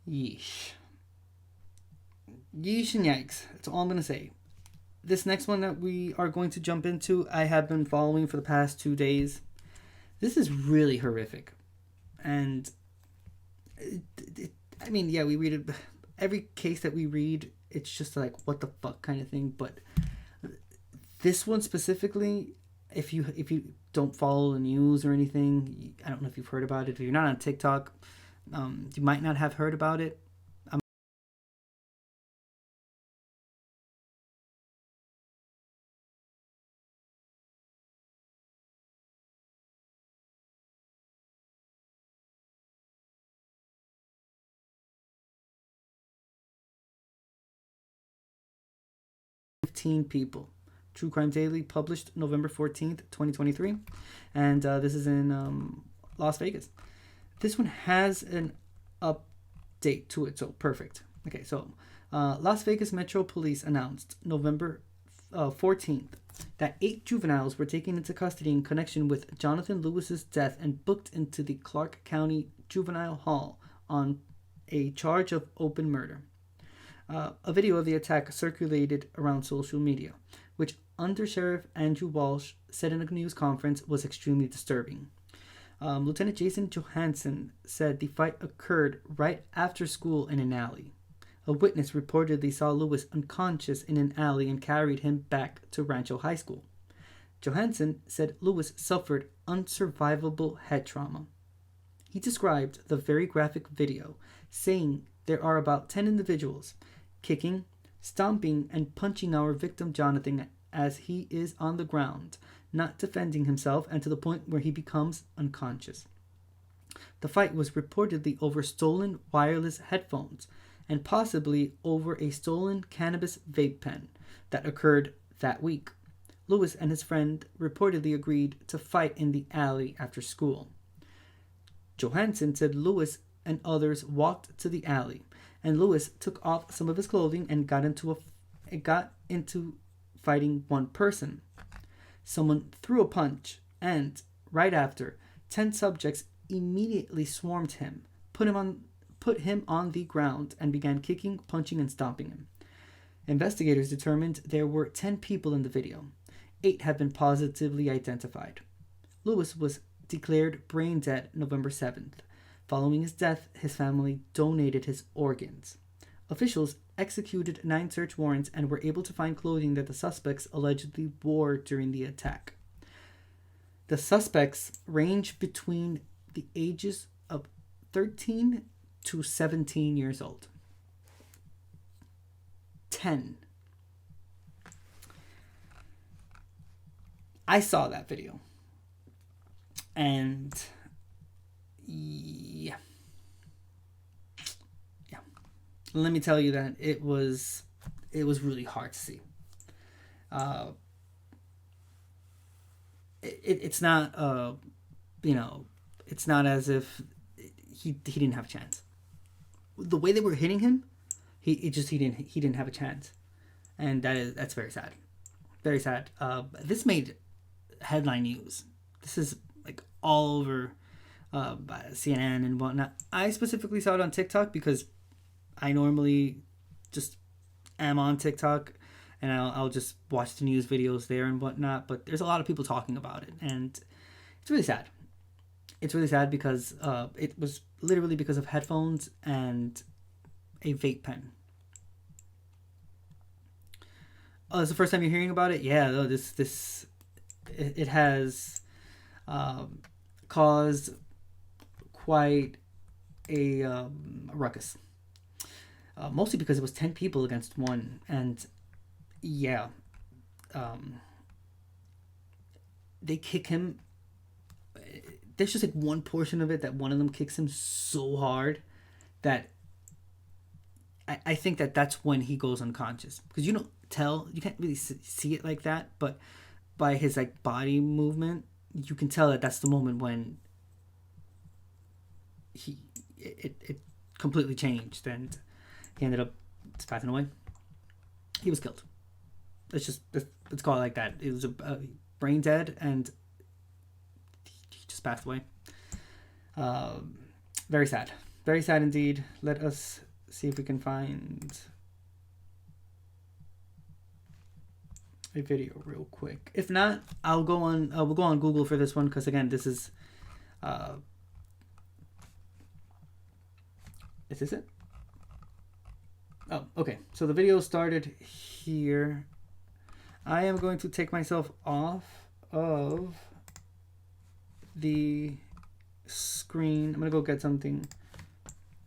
Yeesh. Yeesh and yikes. That's all I'm going to say. This next one that we are going to jump into, I have been following for the past 2 days. This is really horrific. And, I mean, yeah, we read it. Every case that we read, it's just like, what the fuck kind of thing. But this one specifically, if you don't follow the news or anything, I don't know if you've heard about it. If you're not on TikTok, you might not have heard about it. 15 people. True Crime Daily, published November 14th, 2023. And this is in Las Vegas. This one has an update to it, so perfect. Okay, so Las Vegas Metro Police announced November 14th that 8 juveniles were taken into custody in connection with Jonathan Lewis's death and booked into the Clark County Juvenile Hall on a charge of open murder. A video of the attack circulated around social media, which Under Sheriff Andrew Walsh said in a news conference was extremely disturbing. Lieutenant Jason Johansson said the fight occurred right after school in an alley. A witness reportedly saw Lewis unconscious in an alley and carried him back to Rancho High School. Johansson said Lewis suffered unsurvivable head trauma. He described the very graphic video, saying there are about 10 individuals kicking, stomping, and punching our victim Jonathan as he is on the ground, not defending himself, and to the point where he becomes unconscious. The fight was reportedly over stolen wireless headphones and possibly over a stolen cannabis vape pen that occurred that week. Lewis and his friend reportedly agreed to fight in the alley after school. Johansson said Lewis and others walked to the alley, and Lewis took off some of his clothing and got into fighting one person. Someone threw a punch, and right after, 10 subjects immediately swarmed him, put him on the ground, and began kicking, punching, and stomping him. Investigators determined there were 10 people in the video. 8 have been positively identified. Lewis was declared brain dead November 7th. Following his death, his family donated his organs. Officials executed 9 search warrants and were able to find clothing that the suspects allegedly wore during the attack. The suspects range between the ages of 13 to 17 years old. 10. I saw that video. And yeah. Let me tell you that it was really hard to see. It's not it's not as if he didn't have a chance. The way they were hitting him, he didn't have a chance, and that's very sad, very sad. This made headline news. This is like all over by CNN and whatnot. I specifically saw it on TikTok because I normally just am on TikTok and I'll just watch the news videos there and whatnot. But there's a lot of people talking about it, and it's really sad. It's really sad because it was literally because of headphones and a vape pen. Oh, it's the first time you're hearing about it? Yeah, it has caused quite a ruckus. Mostly because it was 10 people against one, and yeah, they kick him. There's just like one portion of it that one of them kicks him so hard that I think that's when he goes unconscious, because you can't really see it like that, but by his like body movement, you can tell that that's the moment when it completely changed, and he ended up passing away. He was killed. Let's call it like that. It was brain dead, and he just passed away. Very sad. Very sad indeed. Let us see if we can find a video real quick. If not, we'll go on Google for this one, because again, this is this it? Oh, okay. So the video started here. I am going to take myself off of the screen. I'm gonna go get something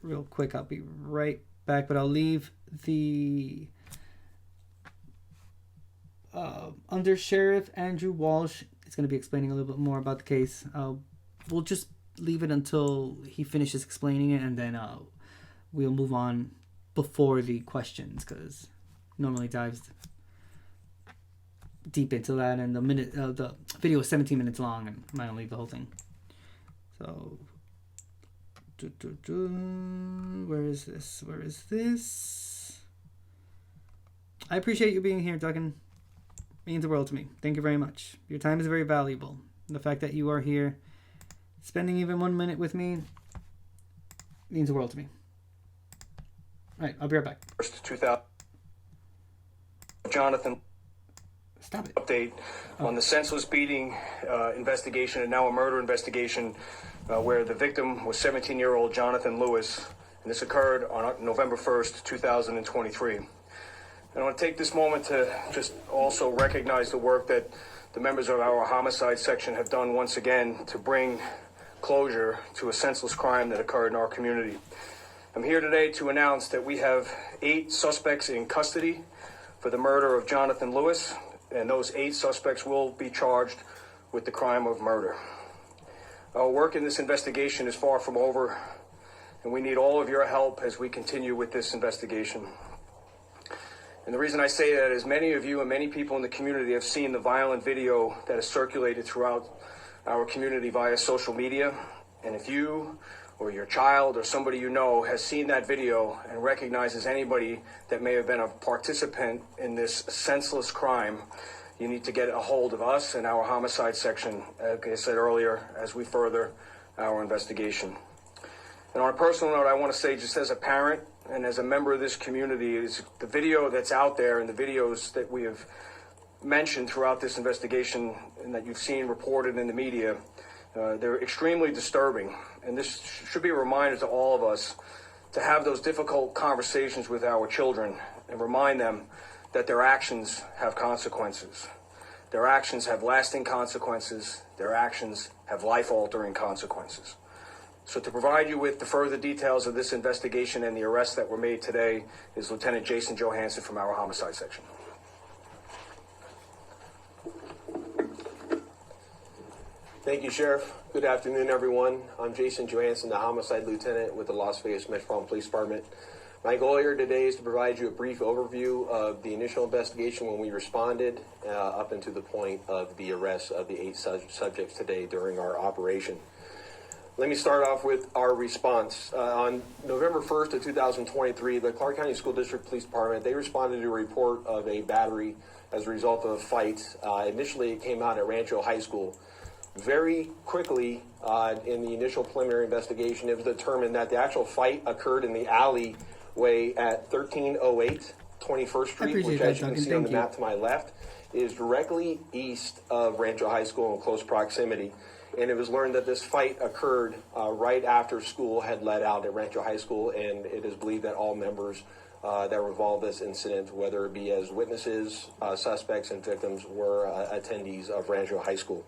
real quick. I'll be right back, but I'll leave the Under Sheriff Andrew Walsh is going to be explaining a little bit more about the case. We'll just leave it until he finishes explaining it, and then we'll move on before the questions, because normally dives deep into that, and the video is 17 minutes long, and I might leave the whole thing. So, where is this? Where is this? I appreciate you being here, Duggan. Means the world to me. Thank you very much. Your time is very valuable. The fact that you are here, spending even 1 minute with me, means the world to me. All right, I'll be right back. First 2000. Jonathan. Stop it. Update on the senseless beating investigation, and now a murder investigation, where the victim was 17-year-old Jonathan Lewis, and this occurred on November 1st, 2023. And I want to take this moment to just also recognize the work that the members of our homicide section have done once again to bring closure to a senseless crime that occurred in our community. I'm here today to announce that we have 8 suspects in custody for the murder of Jonathan Lewis, and those 8 suspects will be charged with the crime of murder. Our work in this investigation is far from over, and we need all of your help as we continue with this investigation. And the reason I say that is many of you and many people in the community have seen the violent video that has circulated throughout our community via social media. And if you or your child or somebody you know has seen that video and recognizes anybody that may have been a participant in this senseless crime, you need to get a hold of us and our homicide section, like I said earlier, as we further our investigation. And on a personal note, I want to say, just as a parent and as a member of this community, is the video that's out there and the videos that we have mentioned throughout this investigation and that you've seen reported in the media, they're extremely disturbing. And this should be a reminder to all of us to have those difficult conversations with our children and remind them that their actions have consequences. Their actions have lasting consequences. Their actions have life-altering consequences. So to provide you with the further details of this investigation and the arrests that were made today is Lieutenant Jason Johansson from our homicide section. Thank you, Sheriff. Good afternoon, everyone. I'm Jason Johansson, the Homicide Lieutenant with the Las Vegas Metropolitan Police Department. My goal here today is to provide you a brief overview of the initial investigation when we responded up until the point of the arrest of the 8 subjects today during our operation. Let me start off with our response. On November 1st of 2023, the Clark County School District Police Department, they responded to a report of a battery as a result of a fight. Initially, it came out at Rancho High School. Very quickly, in the initial preliminary investigation, it was determined that the actual fight occurred in the alleyway at 1308 21st Street, which, as you can see on the map to my left, is directly east of Rancho High School in close proximity. And it was learned that this fight occurred right after school had let out at Rancho High School, and it is believed that all members that were involved in this incident, whether it be as witnesses, suspects, and victims, were attendees of Rancho High School.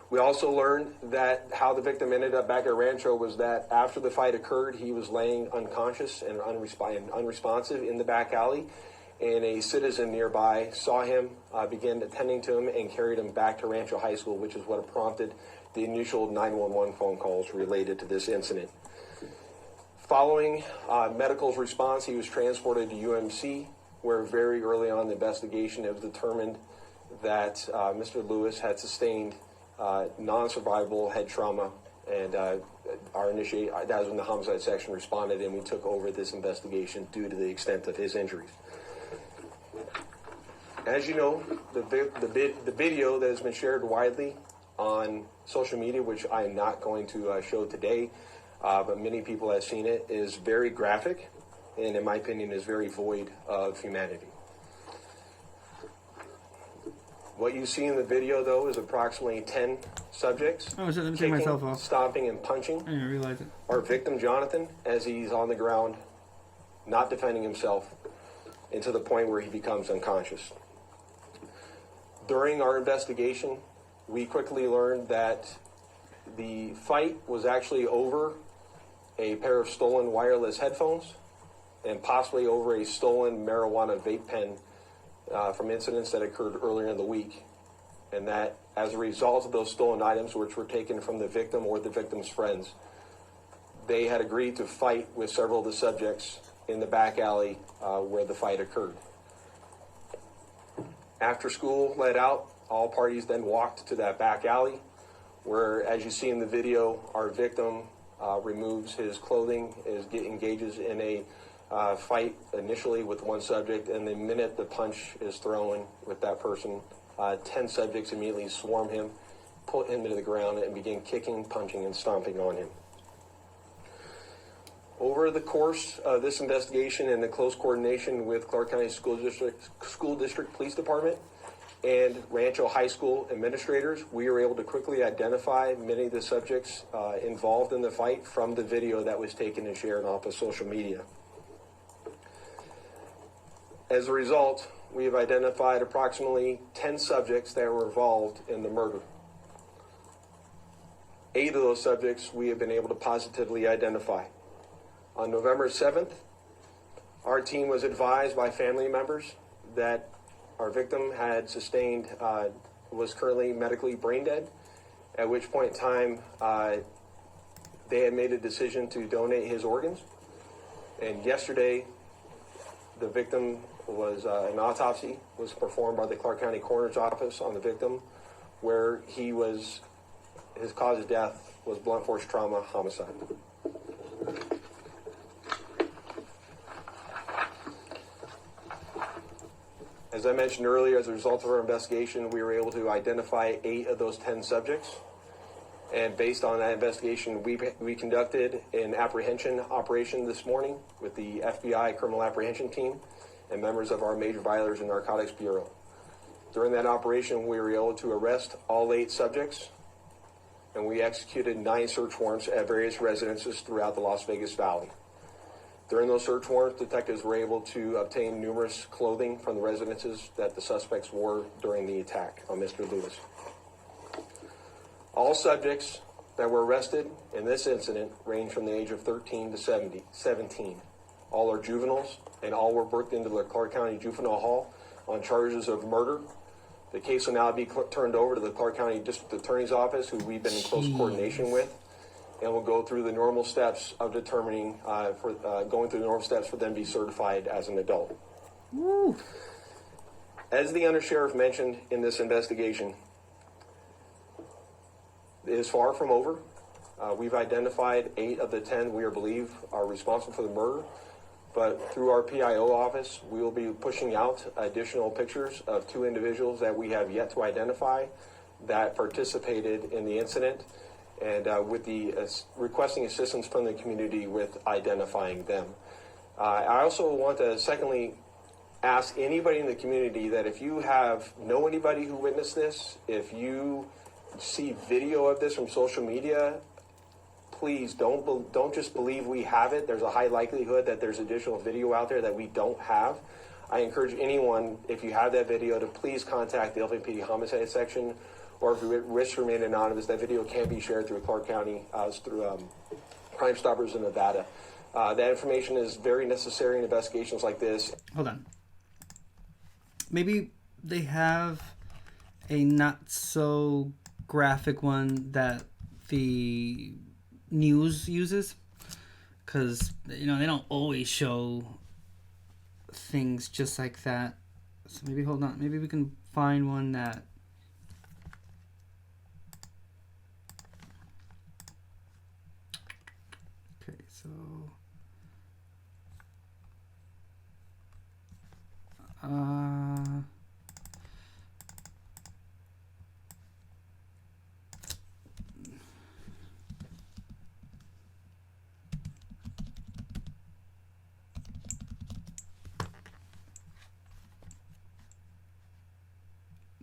We also learned that how the victim ended up back at Rancho was that after the fight occurred, he was laying unconscious and unresponsive in the back alley, and a citizen nearby saw him, began attending to him, and carried him back to Rancho High School, which is what prompted the initial 911 phone calls related to this incident. Following medical's response, he was transported to UMC, where very early on in the investigation it was determined that Mr. Lewis had sustained non-survivable head trauma, and that was when the homicide section responded, and we took over this investigation due to the extent of his injuries. As you know, the video that has been shared widely on social media, which I am not going to show today, but many people have seen it, is very graphic, and in my opinion is very void of humanity. What you see in the video, though, is approximately 10 subjects Oh, shit, let me take kicking, myself off. stomping, and punching I didn't realize it. our victim, Jonathan, as he's on the ground, not defending himself, and to the point where he becomes unconscious. During our investigation, we quickly learned that the fight was actually over a pair of stolen wireless headphones and possibly over a stolen marijuana vape pen from incidents that occurred earlier in the week. And that as a result of those stolen items, which were taken from the victim or the victim's friends, they had agreed to fight with several of the subjects in the back alley where the fight occurred. After school let out, all parties then walked to that back alley where, as you see in the video, our victim removes his clothing, engages in a fight initially with one subject, and the minute the punch is thrown with that person, 10 subjects immediately swarm him, put him into the ground, and begin kicking, punching, and stomping on him. Over the course of this investigation and the close coordination with Clark County School District Police Department and Rancho High School administrators, we were able to quickly identify many of the subjects involved in the fight from the video that was taken and shared off of social media. As a result, we have identified approximately 10 subjects that were involved in the murder. 8 of those subjects we have been able to positively identify. On November 7th, our team was advised by family members that our victim had sustained, was currently medically brain dead, at which point in time they had made a decision to donate his organs. And yesterday, the victim was, an autopsy was performed by the Clark County Coroner's Office on the victim, where his cause of death was blunt force trauma homicide. As I mentioned earlier, as a result of our investigation, we were able to identify 8 of those 10 subjects. And based on that investigation, we conducted an apprehension operation this morning with the FBI Criminal Apprehension Team and members of our Major Violence and Narcotics Bureau. During that operation, we were able to arrest all 8 subjects, and we executed 9 search warrants at various residences throughout the Las Vegas Valley. During those search warrants, detectives were able to obtain numerous clothing from the residences that the suspects wore during the attack on Mr. Lewis. All subjects that were arrested in this incident range from the age of 13 to 17. All are juveniles, and all were booked into the Clark County Juvenile Hall on charges of murder. The case will now be turned over to the Clark County District Attorney's Office, who we've been in close coordination with, and we'll go through the normal steps of determining, going through the normal steps for them to be certified as an adult. Woo. As the undersheriff mentioned in this investigation, it is far from over. We've identified 8 of the 10 we believe are responsible for the murder, but through our PIO office, we will be pushing out additional pictures of 2 individuals that we have yet to identify that participated in the incident, and with the requesting assistance from the community with identifying them. I also want to secondly ask anybody in the community that if you know anybody who witnessed this, if you see video of this from social media, please don't just believe we have it. There's a high likelihood that there's additional video out there that we don't have. I encourage anyone, if you have that video, to please contact the LVPD homicide section, or if you wish to remain anonymous, that video can be shared through Clark County, through Crime Stoppers in Nevada. That information is very necessary in investigations like this. Hold on. Maybe they have a not so graphic one that the news uses, because they don't always show things just like that. So maybe hold on. Maybe we can find one that. Okay, so.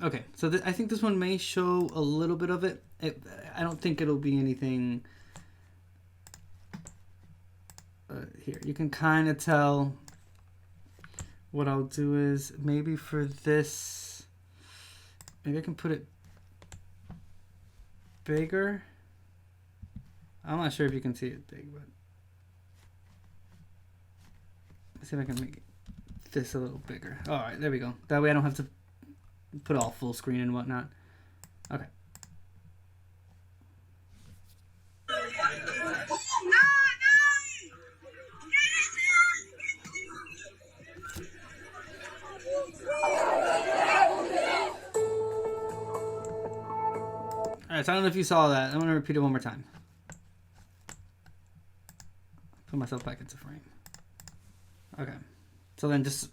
Okay, so I think this one may show a little bit of it. I don't think it'll be anything. Here, you can kind of tell. What I'll do is maybe for this, maybe I can put it bigger. I'm not sure if you can see it big, but let's see if I can make this a little bigger. All right, there we go. That way I don't have to put all full screen and whatnot. Okay. Alright, so I don't know if you saw that. I'm going to repeat it one more time. Put myself back into frame. Okay. So then just...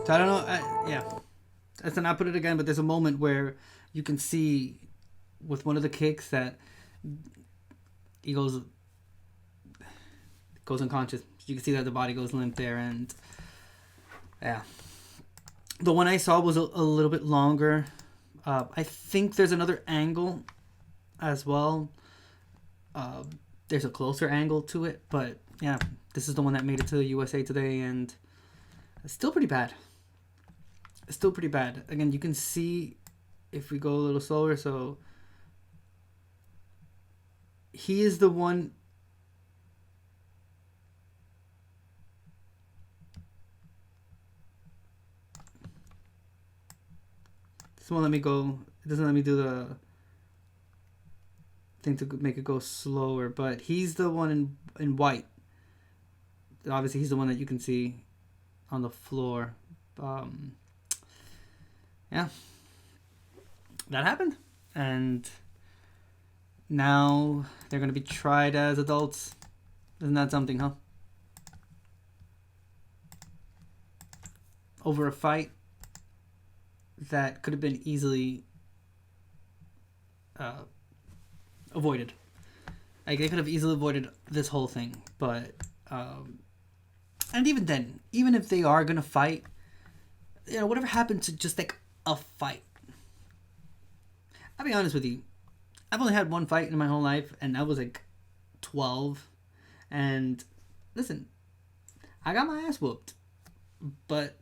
So I don't know. Yeah. So now put it again, but there's a moment where you can see with one of the kicks that he goes unconscious. You can see that the body goes limp there, and yeah. The one I saw was a little bit longer. I think there's another angle as well. There's a closer angle to it, but yeah, this is the one that made it to the USA Today, and it's still pretty bad. It's still pretty bad. Again, you can see if we go a little slower. So he is the one. This won't let me go. It doesn't let me do the thing to make it go slower. But he's the one in white. Obviously, he's the one that you can see on the floor. Yeah, that happened, and now they're going to be tried as adults. Isn't that something, huh? Over a fight that could have been easily avoided. Like, they could have easily avoided this whole thing, but and even then, even if they are gonna fight, you know, whatever happened to just like a fight? I'll be honest with you, I've only had one fight in my whole life, and that was like 12. And listen, I got my ass whooped, but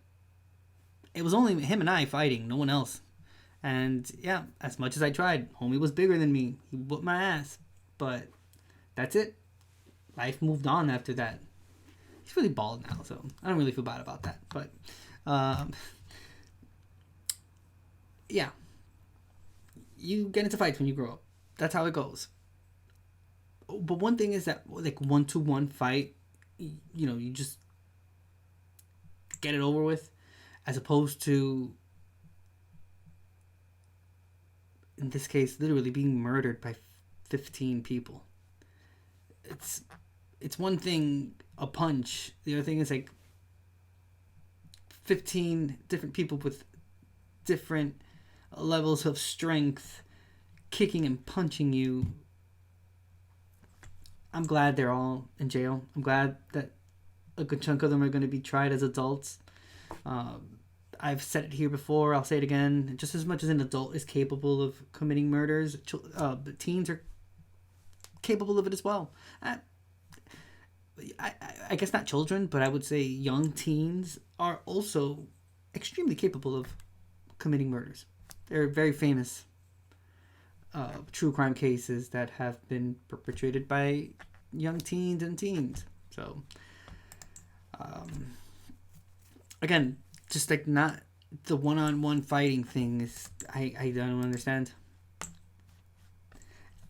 it was only him and I fighting, no one else. And yeah, as much as I tried, homie was bigger than me. He whooped my ass. But that's it. Life moved on after that. He's really bald now, so I don't really feel bad about that. But yeah, you get into fights when you grow up. That's how it goes. But one thing is that, like, 1-to-1 fight, you know, you just get it over with, as opposed to, in this case, literally being murdered by 15 people. It's one thing, a punch. The other thing is like 15 different people with different levels of strength kicking and punching you. I'm glad they're all in jail. I'm glad that a good chunk of them are going to be tried as adults. I've said it here before. I'll say it again. Just as much as an adult is capable of committing murders, teens are capable of it as well. I guess not children, but I would say young teens are also extremely capable of committing murders. There are very famous true crime cases that have been perpetrated by young teens and teens. So, again, just like not the one-on-one fighting thing is, I don't understand.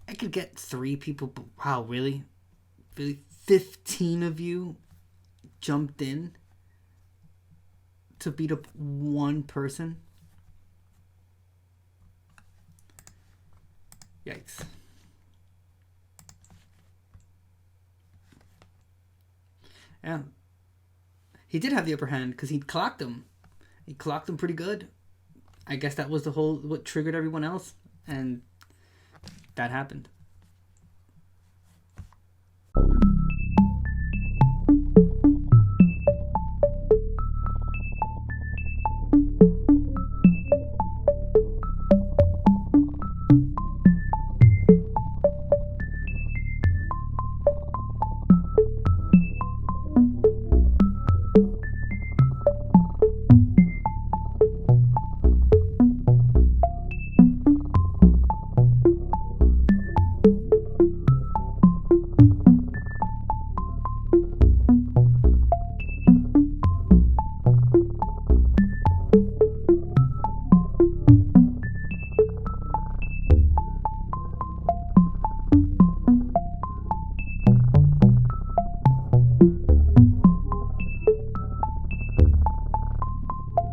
I could get 3 people, but wow, really? Really? 15 of you jumped in to beat up one person? Yikes. Yeah. He did have the upper hand because he clocked him. He clocked him pretty good. I guess that was what triggered everyone else, and that happened.